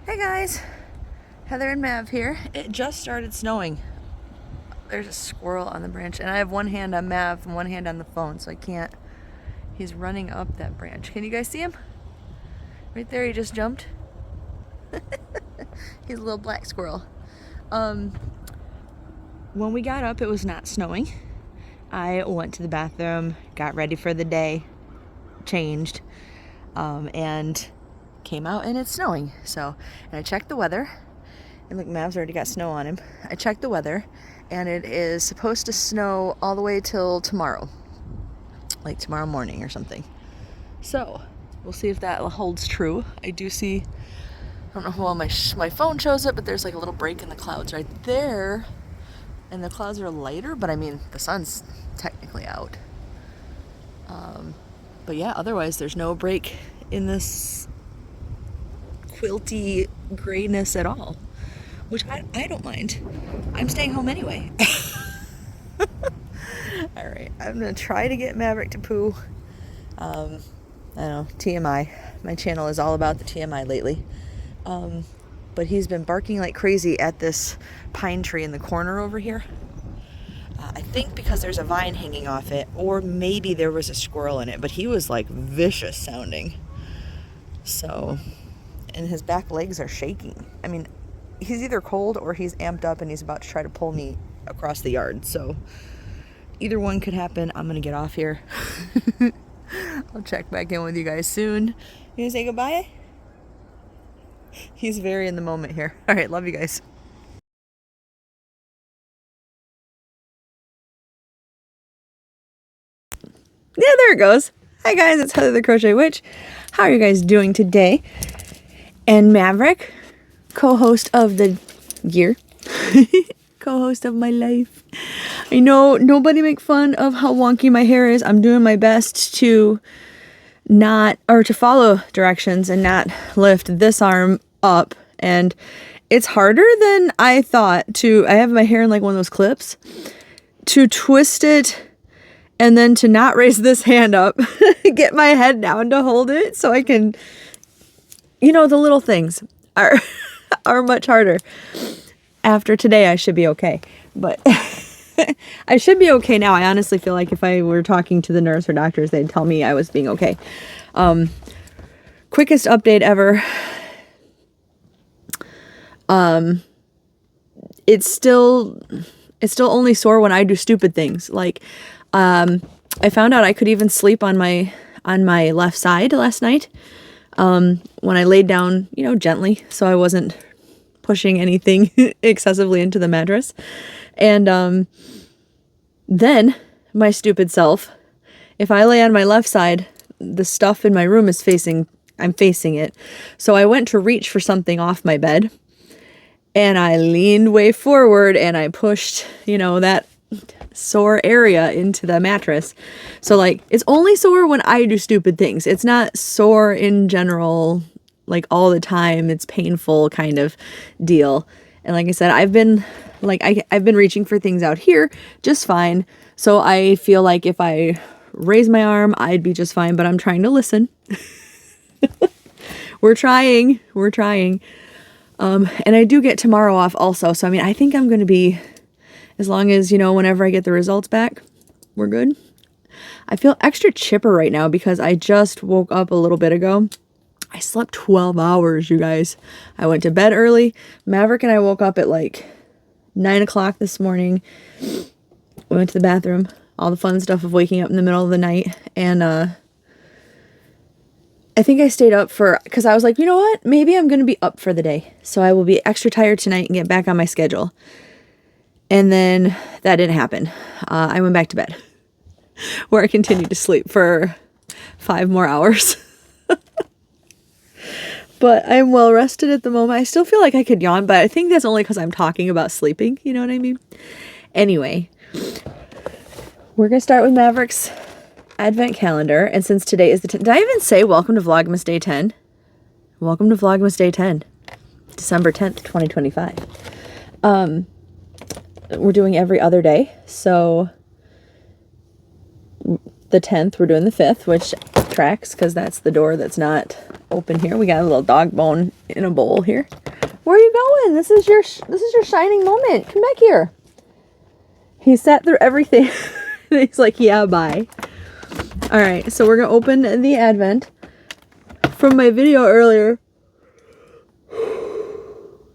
Hey guys, Heather and Mav here. It just started snowing. There's a squirrel on the branch and I have one hand on Mav and one hand on the phone, so I can't. He's running up that branch. Can you guys see him? Right there, he just jumped. He's a little black squirrel. When we got up, it was not snowing. I went to the bathroom, got ready for the day, changed, and came out and it's snowing. And I checked the weather, and look, Mav's already got snow on him. I checked the weather, and it is supposed to snow all the way till tomorrow, like tomorrow morning or something. So we'll see if that holds true. I do see, I don't know how well my phone shows it, but there's like a little break in the clouds right there, and the clouds are lighter, but I mean the sun's technically out. But yeah, otherwise there's no break in this quilty grayness at all, which I don't mind. I'm staying home anyway. All right, I'm gonna try to get Maverick to poo. I don't know, TMI. My channel is all about the TMI lately. But he's been barking like crazy at this pine tree in the corner over here. I think because there's a vine hanging off it, or maybe there was a squirrel in it, but he was like vicious sounding. So, and his back legs are shaking. I mean, he's either cold or he's amped up and he's about to try to pull me across the yard. So either one could happen. I'm gonna get off here. I'll check back in with you guys soon. You gonna say goodbye? He's very in the moment here. All right, love you guys. Yeah, there it goes. Hi guys, it's Heather the Crochet Witch. How are you guys doing today? And Maverick, co-host of the year, co-host of my life. I know nobody make fun of how wonky my hair is. I'm doing my best to to follow directions and not lift this arm up. And it's harder than I thought I have my hair in like one of those clips, to twist it and then to not raise this hand up, get my head down to hold it so I can, the little things are much harder. After today, I should be okay, but I should be okay now. I honestly feel like if I were talking to the nurse or doctors, they'd tell me I was being okay. Quickest update ever. It's still only sore when I do stupid things. Like, I found out I could even sleep on my left side last night, when I laid down, gently, so I wasn't pushing anything excessively into the mattress. And, then my stupid self, if I lay on my left side, the stuff in my room I'm facing it. So I went to reach for something off my bed, and I leaned way forward and I pushed, that sore area into the mattress. So like, it's only sore when I do stupid things. It's not sore in general, like all the time. It's painful kind of deal. And like I said, I've been reaching for things out here just fine. So I feel like if I raise my arm, I'd be just fine, but I'm trying to listen. We're trying. And I do get tomorrow off also. So, I mean, I think I'm going to be, as long as, whenever I get the results back, we're good. I feel extra chipper right now because I just woke up a little bit ago. I slept 12 hours, you guys. I went to bed early. Maverick and I woke up at like 9 o'clock this morning. We went to the bathroom. All the fun stuff of waking up in the middle of the night. And I think I stayed up because I was like, you know what? Maybe I'm going to be up for the day. So I will be extra tired tonight and get back on my schedule. And then that didn't happen. I went back to bed, where I continued to sleep for 5 more hours. But I'm well rested at the moment. I still feel like I could yawn, but I think that's only because I'm talking about sleeping. You know what I mean? Anyway, we're going to start with Maverick's advent calendar. And since today is did I even say welcome to Vlogmas Day 10? Welcome to Vlogmas Day 10. December 10th, 2025. We're doing every other day. So the 10th, we're doing the 5th, which tracks because that's the door that's not open here. We got a little dog bone in a bowl here. Where are you going? This is your shining moment. Come back here. He sat through everything. He's like, yeah, bye. All right, so we're gonna open the Advent from my video earlier.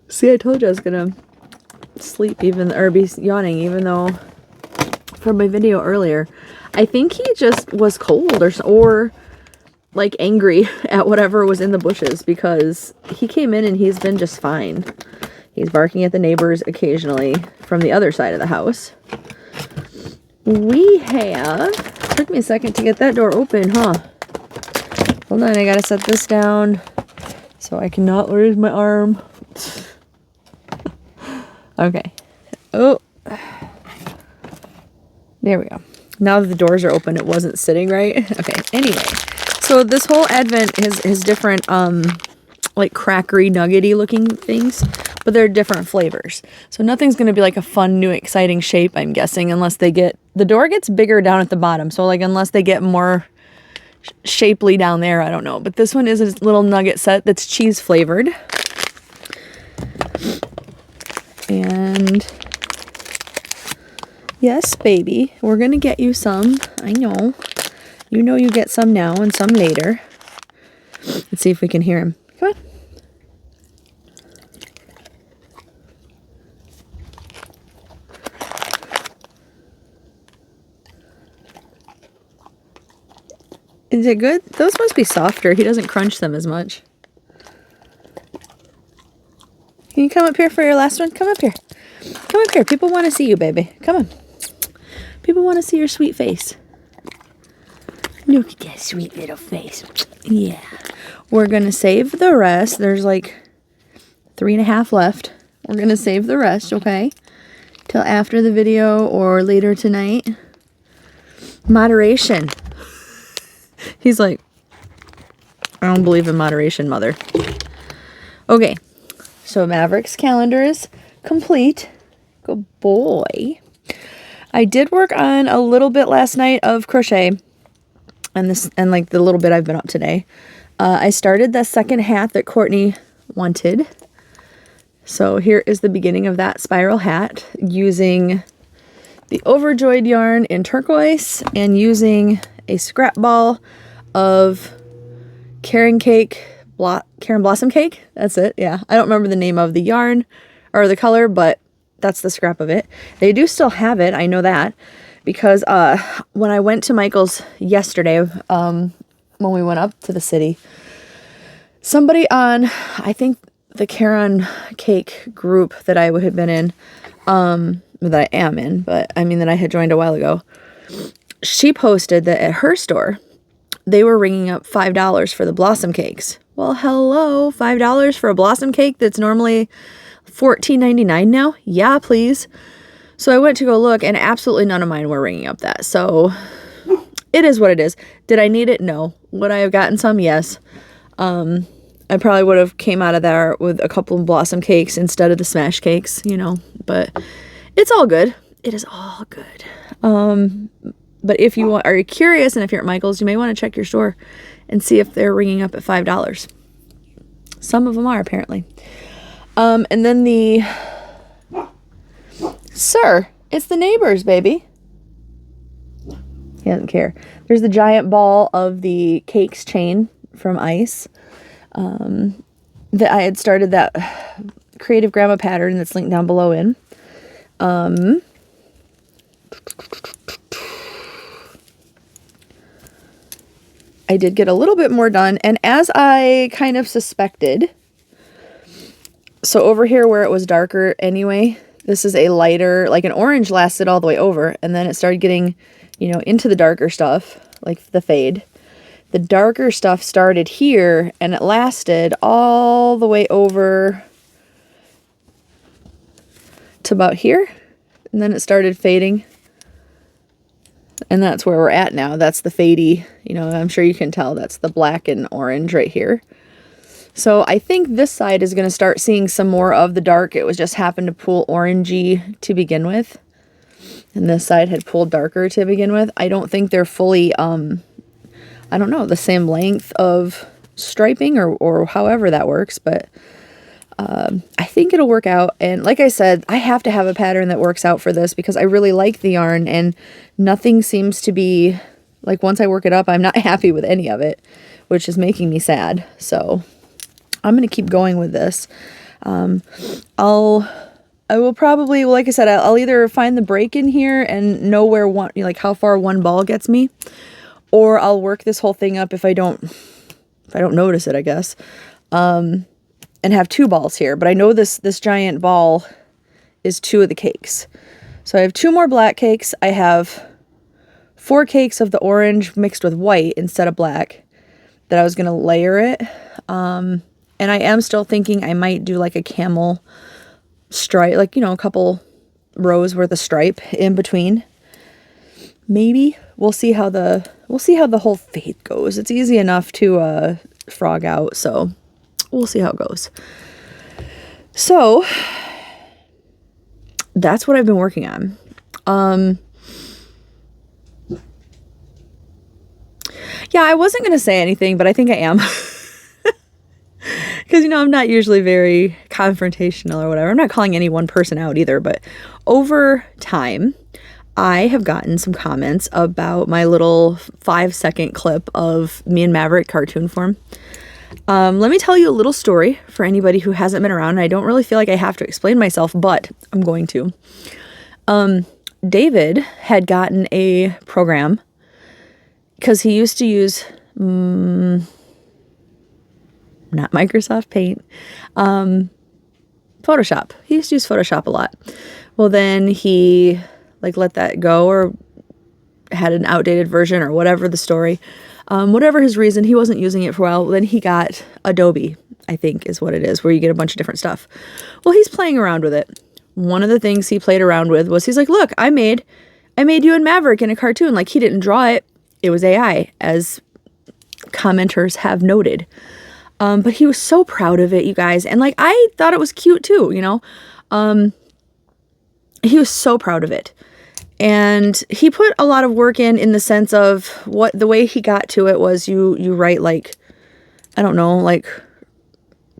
See, I told you I was gonna sleep or be yawning, even though from my video earlier, I think he just was cold or like angry at whatever was in the bushes, because he came in and he's been just fine. He's barking at the neighbors occasionally from the other side of the house. Took me a second to get that door open, huh? Hold on, I gotta set this down so I cannot lose my arm. Okay. Oh. There we go. Now that the doors are open, it wasn't sitting right. Okay, anyway. So this whole Advent is different, like crackery, nuggety looking things, but they're different flavors. So nothing's going to be like a fun, new, exciting shape, I'm guessing, unless the door gets bigger down at the bottom. So like unless they get more shapely down there, I don't know. But this one is a little nugget set that's cheese flavored. And yes, baby, we're going to get you some. I know. You know you get some now and some later. Let's see if we can hear him. Come on. Is it good? Those must be softer. He doesn't crunch them as much. Can you come up here for your last one? Come up here. Come up here. People want to see you, baby. Come on. People want to see your sweet face. Look at that sweet little face. Yeah. We're going to save the rest. There's like 3.5 left. We're going to save the rest, okay? Till after the video or later tonight. Moderation. He's like, I don't believe in moderation, mother. Okay. So Maverick's calendar is complete. Good boy. I did work on a little bit last night of crochet. And like the little bit I've been up today. I started the second hat that Courtney wanted. So here is the beginning of that spiral hat using the Overjoyed yarn in turquoise and using a scrap ball of Karen Blossom Cake. That's it. Yeah. I don't remember the name of the yarn or the color, but that's the scrap of it. They do still have it. I know that. Because when I went to Michael's yesterday, when we went up to the city, somebody on, I think, the Karen Cake group that I would have been in, that I am in, but I mean that I had joined a while ago, she posted that at her store, they were ringing up $5 for the blossom cakes. Well, hello, $5 for a blossom cake that's normally $14.99 now? Yeah, please. So I went to go look, and absolutely none of mine were ringing up that. So it is what it is. Did I need it? No. Would I have gotten some? Yes. I probably would have came out of there with a couple of blossom cakes instead of the smash cakes, you know. But it's all good. It is all good. But if you are curious, and if you're at Michael's, you may want to check your store and see if they're ringing up at $5. Some of them are, apparently. And then Sir, it's the neighbors, baby. He doesn't care. There's the giant ball of the cakes chain from Ice. That I had started that Creative Grandma pattern that's linked down below in. I did get a little bit more done, and as I kind of suspected, so over here where it was darker anyway, this is a lighter, like an orange lasted all the way over, and then it started getting, you know, into the darker stuff, like the fade. The darker stuff started here, and it lasted all the way over to about here, and then it started fading. And that's where we're at now. That's the fadey, you know, I'm sure you can tell that's the black and orange right here. So I think this side is going to start seeing some more of the dark. It was just happened to pull orangey to begin with. And this side had pulled darker to begin with. I don't think they're fully, I don't know, the same length of striping or however that works, but I think it'll work out. And like I said, I have to have a pattern that works out for this because I really like the yarn, and nothing seems to be, like, once I work it up, I'm not happy with any of it, which is making me sad. So I'm going to keep going with this. I will probably, like I said, I'll either find the break in here and know where one, like how far one ball gets me, or I'll work this whole thing up if I don't notice it, I guess. And have 2 balls here, but I know this giant ball is 2 of the cakes. So I have 2 more black cakes. I have 4 cakes of the orange mixed with white instead of black that I was going to layer it. And I am still thinking I might do like a camel stripe, like, you know, a couple rows worth of stripe in between. Maybe. We'll see how the whole fade goes. It's easy enough to frog out, so we'll see how it goes. So that's what I've been working on. Yeah, I wasn't going to say anything, but I think I am. Because, you know, I'm not usually very confrontational or whatever. I'm not calling any one person out either, but over time, I have gotten some comments about my little 5-second clip of me and Maverick cartoon form. Let me tell you a little story for anybody who hasn't been around. I don't really feel like I have to explain myself, but I'm going to. David had gotten a program because he used to use, not Microsoft Paint, Photoshop. He used to use Photoshop a lot. Well, then he like let that go or had an outdated version or whatever the story. Whatever his reason, he wasn't using it for a while. Then he got Adobe, I think is what it is, where you get a bunch of different stuff. Well, he's playing around with it. One of the things he played around with was he's like, look, I made you and Maverick in a cartoon. Like, he didn't draw it. It was AI, as commenters have noted. But he was so proud of it, you guys. And like, I thought it was cute too, you know? He was so proud of it. And he put a lot of work in the sense of what the way he got to it was you write like, I don't know, like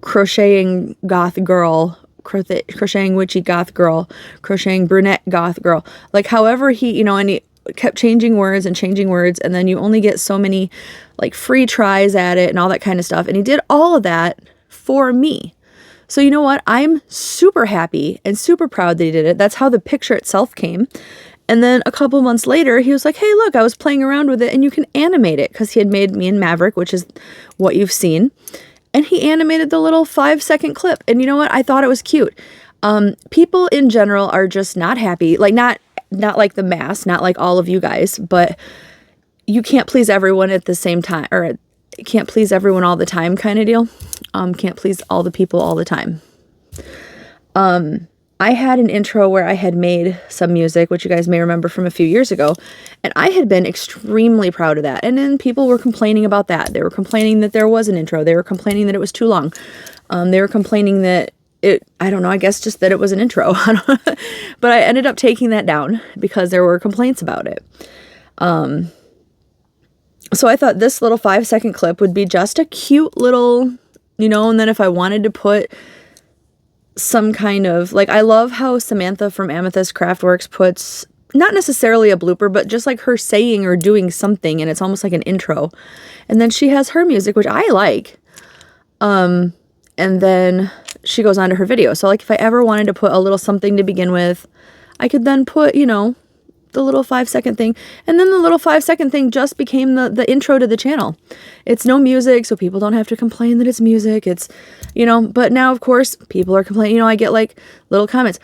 crocheting goth girl, crocheting witchy goth girl, crocheting brunette goth girl. Like however he, you know, and he kept changing words, and then you only get so many like free tries at it and all that kind of stuff. And he did all of that for me. So you know what? I'm super happy and super proud that he did it. That's how the picture itself came. And then a couple months later, he was like, hey, look, I was playing around with it and you can animate it, because he had made me and Maverick, which is what you've seen. And he animated the little 5-second clip. And you know what? I thought it was cute. People in general are just not happy. Like not like the mass, not like all of you guys, but you can't please everyone at the same time, or can't please everyone all the time kind of deal. Can't please all the people all the time. I had an intro where I had made some music, which you guys may remember from a few years ago, and I had been extremely proud of that. And then people were complaining about that. They were complaining that there was an intro. They were complaining that it was too long. They were complaining that I don't know, I guess just that it was an intro. But I ended up taking that down because there were complaints about it. So I thought this little 5-second clip would be just a cute little, you know, and then if I wanted to put some kind of, like, I love how Samantha from Amethyst Craftworks puts, not necessarily a blooper, but just like her saying or doing something, and it's almost like an intro. And then she has her music, which I like. And then she goes on to her video. So like if I ever wanted to put a little something to begin with, I could then put, you know, the little 5-second thing. And then the little 5-second thing just became the intro to the channel. It's no music, so people don't have to complain that it's music. It's, you know, but now of course people are complaining. You know, I get like little comments.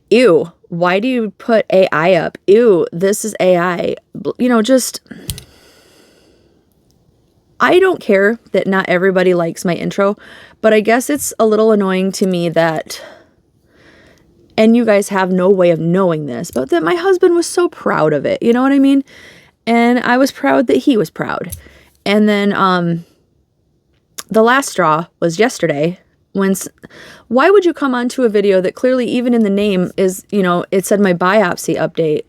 Ew, why do you put AI up? Ew, this is AI. You know, just, I don't care that not everybody likes my intro, but I guess it's a little annoying to me that, and you guys have no way of knowing this, but that my husband was so proud of it. You know what I mean? And I was proud that he was proud. And then the last straw was yesterday when, why would you come onto a video that clearly even in the name is, you know, it said my biopsy update.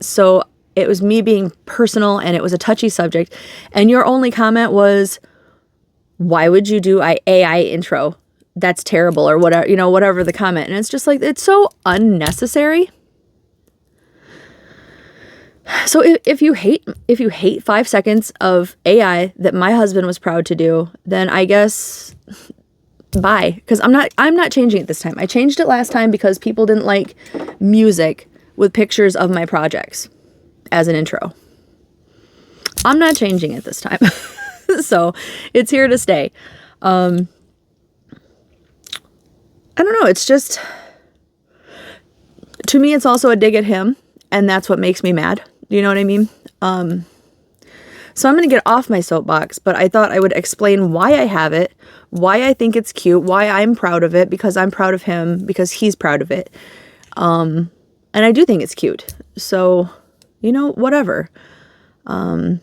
So it was me being personal and it was a touchy subject. And your only comment was, why would you do an AI intro? That's terrible, or whatever, you know, whatever the comment. And it's just like, it's so unnecessary. So if you hate 5 seconds of AI that my husband was proud to do, then I guess bye. Because I'm not changing it this time. I changed it last time because people didn't like music with pictures of my projects as an intro. I'm not changing it this time. So it's here to stay. I don't know. It's just, to me, it's also a dig at him, and that's what makes me mad. You know what I mean? So I'm going to get off my soapbox, but I thought I would explain why I have it, why I think it's cute, why I'm proud of it, because I'm proud of him, because he's proud of it. And I do think it's cute. So, you know, whatever. One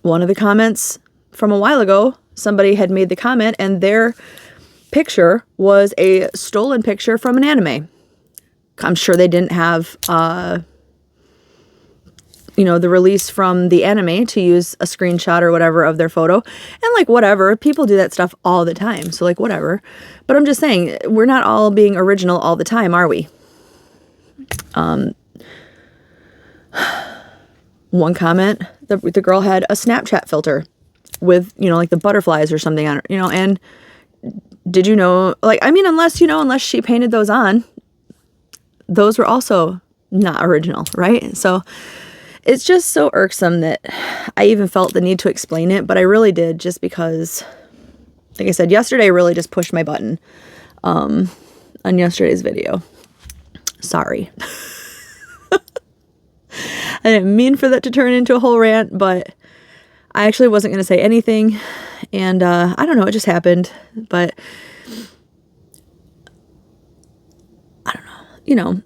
of the comments from a while ago, somebody had made the comment, and their picture was a stolen picture from an anime. I'm sure they didn't have, you know, the release from the anime to use a screenshot or whatever of their photo. And like, whatever, people do that stuff all the time. So like, whatever. But I'm just saying, we're not all being original all the time, are we? One comment, the girl had a Snapchat filter with, you know, like the butterflies or something on it, you know, and did you know, like, I mean, unless she painted those on, those were also not original, right? So it's just so irksome that I even felt the need to explain it, but I really did, just because, like I said, yesterday really just pushed my button on yesterday's video. Sorry. I didn't mean for that to turn into a whole rant, but I actually wasn't going to say anything, and I don't know, it just happened. But I don't know, you know,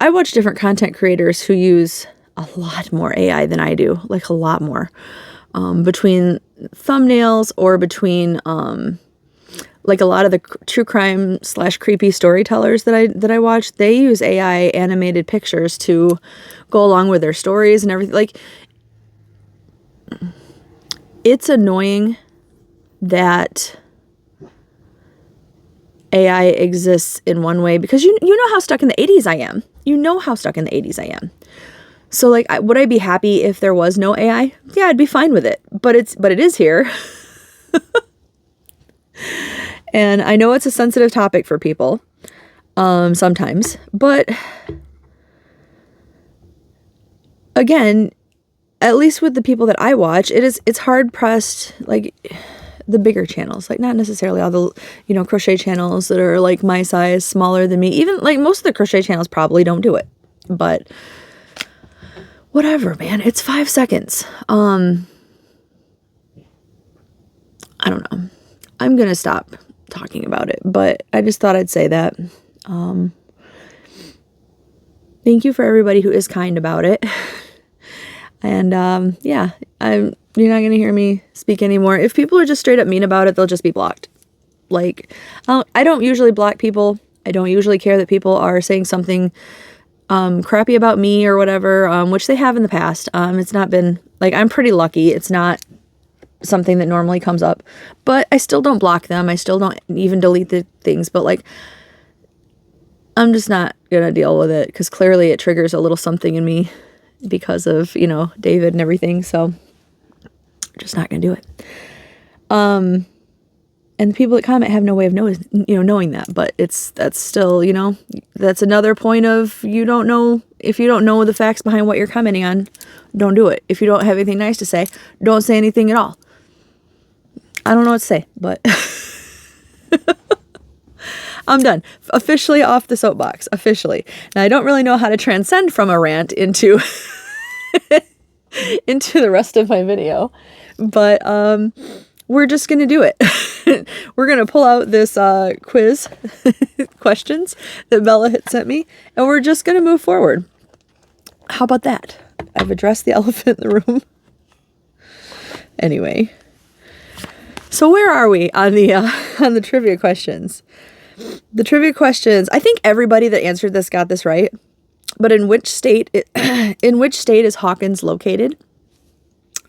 I watch different content creators who use a lot more AI than I do, like a lot more, between thumbnails or between like a lot of the true crime / creepy storytellers that I watch. They use AI animated pictures to go along with their stories and everything. Like, it's annoying that AI exists in one way, because you know how stuck in the 80s I am. You know how stuck in the 80s I am. So like, would I be happy if there was no AI? Yeah, I'd be fine with it. But it is here. And I know it's a sensitive topic for people, sometimes, but again, at least with the people that I watch, it's hard pressed, like the bigger channels, like not necessarily all the, you know, crochet channels that are like my size, smaller than me. Even like most of the crochet channels probably don't do it, but whatever, man, it's 5 seconds. I don't know. I'm going to stop talking about it, but I just thought I'd say that. Thank you for everybody who is kind about it. And yeah, you're not going to hear me speak anymore. If people are just straight up mean about it, they'll just be blocked. Like, I don't usually block people. I don't usually care that people are saying something crappy about me or whatever, which they have in the past. It's not been, like, I'm pretty lucky. It's not something that normally comes up, but I still don't block them. I still don't even delete the things, but like, I'm just not gonna deal with it, because clearly it triggers a little something in me because of, you know, David and everything. So just not gonna do it. And the people that comment have no way of knowing that, but that's still, you know, that's another point of, you don't know, if you don't know the facts behind what you're commenting on, don't do it. If you don't have anything nice to say, don't say anything at all. I don't know what to say, but I'm done. Officially off the soapbox. Officially. Now, I don't really know how to transcend from a rant into into the rest of my video, but we're just gonna do it. We're gonna pull out this quiz questions that Bella had sent me, and we're just gonna move forward. How about that? I've addressed the elephant in the room. Anyway, so where are we on the trivia questions? The trivia questions, I think everybody that answered this got this right. But in which state is Hawkins located?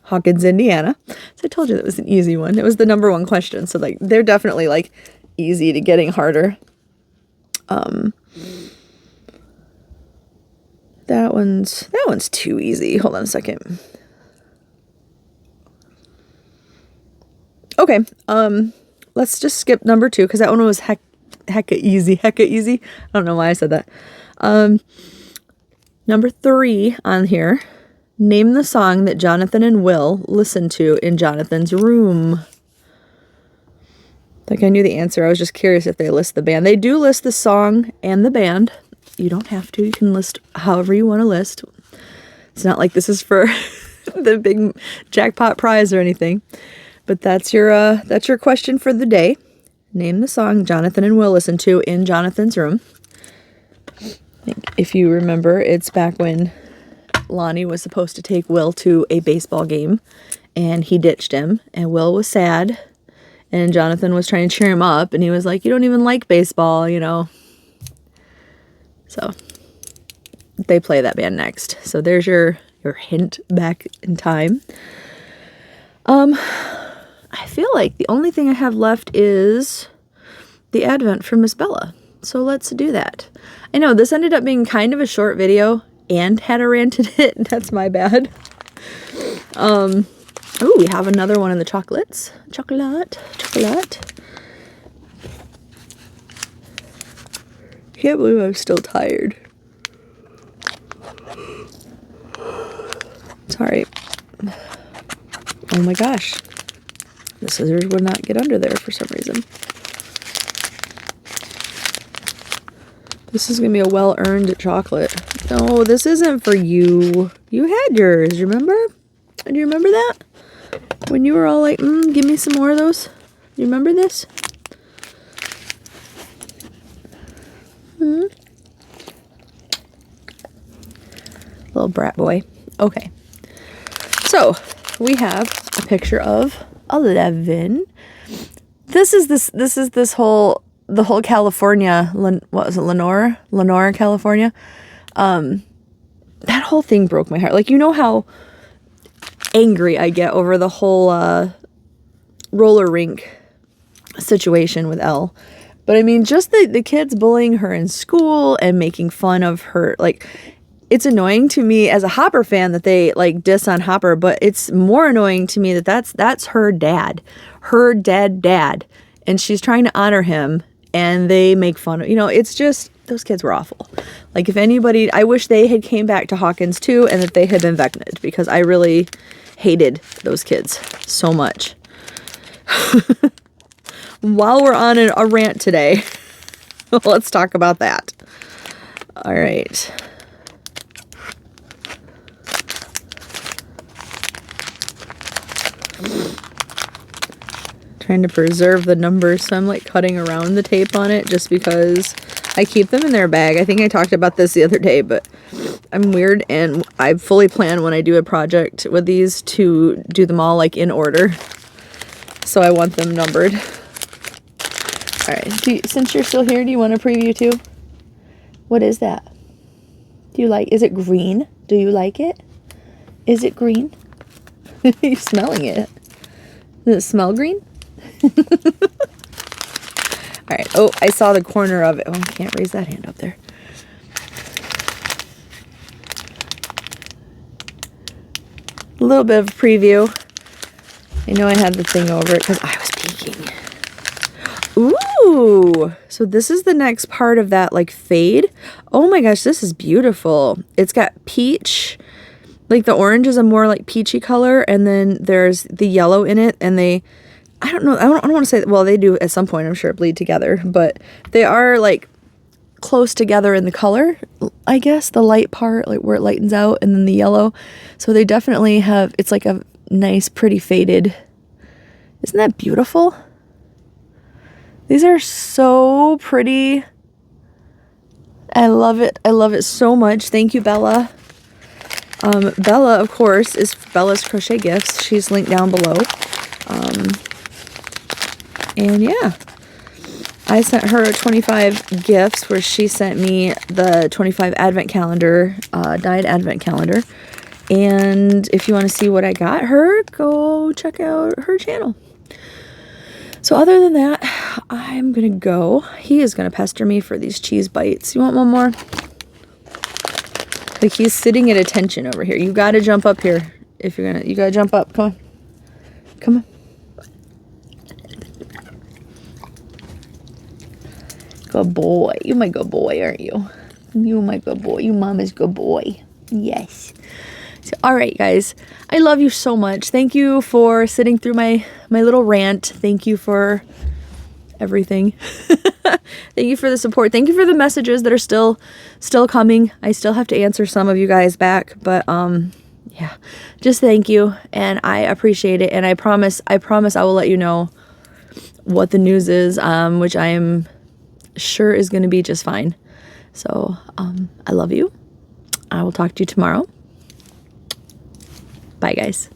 Hawkins, Indiana. So I told you that was an easy one. It was the #1 question. So like they're definitely like easy to getting harder. That one's too easy. Hold on a second. Okay, let's just skip #2 because that one was hecka easy. I don't know why I said that. #3 on here. Name the song that Jonathan and Will listened to in Jonathan's room. Like I knew the answer. I was just curious if they list the band. They do list the song and the band. You don't have to. You can list however you want to list. It's not like this is for the big jackpot prize or anything. But that's your question for the day. Name the song Jonathan and Will listened to in Jonathan's room. If you remember, it's back when Lonnie was supposed to take Will to a baseball game, and he ditched him, and Will was sad, and Jonathan was trying to cheer him up, and he was like, you don't even like baseball, you know. So they play that band next. So there's your hint back in time. I feel like the only thing I have left is the Advent from Miss Bella. So let's do that. I know this ended up being kind of a short video and had a rant in it. That's my bad. Oh, we have another one in the chocolates. Chocolate. Can't believe I'm still tired. Sorry. Oh my gosh. The scissors would not get under there for some reason. This is going to be a well-earned chocolate. No, this isn't for you. You had yours, remember? Do you remember that? When you were all like, give me some more of those? Do you remember this? Little brat boy. Okay. So, we have a picture of 11. This is the whole California, what was it, Lenore, California? That whole thing broke my heart. Like, you know how angry I get over the whole roller rink situation with Elle. But I mean, just the kids bullying her in school and making fun of her, like, it's annoying to me as a Hopper fan that they like diss on Hopper, but it's more annoying to me that that's her dad, her dead dad, and she's trying to honor him, and they make fun of, it's just, those kids were awful. Like, if anybody, I wish they had came back to Hawkins too, and that they had been Vecna'd, because I really hated those kids so much. While we're on a rant today, let's talk about that. All right. Trying to preserve the numbers, so I'm like cutting around the tape on it just because I keep them in their bag. I think I talked about this the other day, but I'm weird, and I fully plan when I do a project with these to do them all like in order. So I want them numbered. All right, since you're still here, do you want a preview too? What is that? Is it green? Do you like it? Is it green? You're smelling it. Does it smell green? All right. Oh, I saw the corner of it. Oh, I can't raise that hand up there. A little bit of preview. I know I had the thing over it because I was peeking. Ooh. So this is the next part of that like fade. Oh my gosh, this is beautiful. It's got peach. Like the orange is a more like peachy color, and then there's the yellow in it, and I don't know, I don't want to say, well, they do at some point, I'm sure, bleed together, but they are like close together in the color, I guess, the light part, like where it lightens out, and then the yellow. So they definitely have, it's like a nice, pretty faded. Isn't that beautiful? These are so pretty. I love it. I love it so much. Thank you, Bella. Bella, of course, is Bella's Crochet Gifts. She's linked down below. And yeah, I sent her 25 gifts where she sent me the 25 advent calendar, dyed advent calendar. And if you want to see what I got her, go check out her channel. So other than that, I'm going to go. He is going to pester me for these cheese bites. You want one more? Like, he's sitting at attention over here. You got to jump up here. If you're going to, you got to jump up. Come on. Come on. Good boy. You my good boy, aren't you? You my good boy. You mama's good boy. Yes. So, all right, guys. I love you so much. Thank you for sitting through my little rant. Thank you for everything. Thank you for the support. Thank you for the messages that are still coming. I still have to answer some of you guys back, but yeah. Just thank you, and I appreciate it. And I promise I will let you know what the news is, which I am sure is going to be just fine. So, I love you. I will talk to you tomorrow. Bye, guys.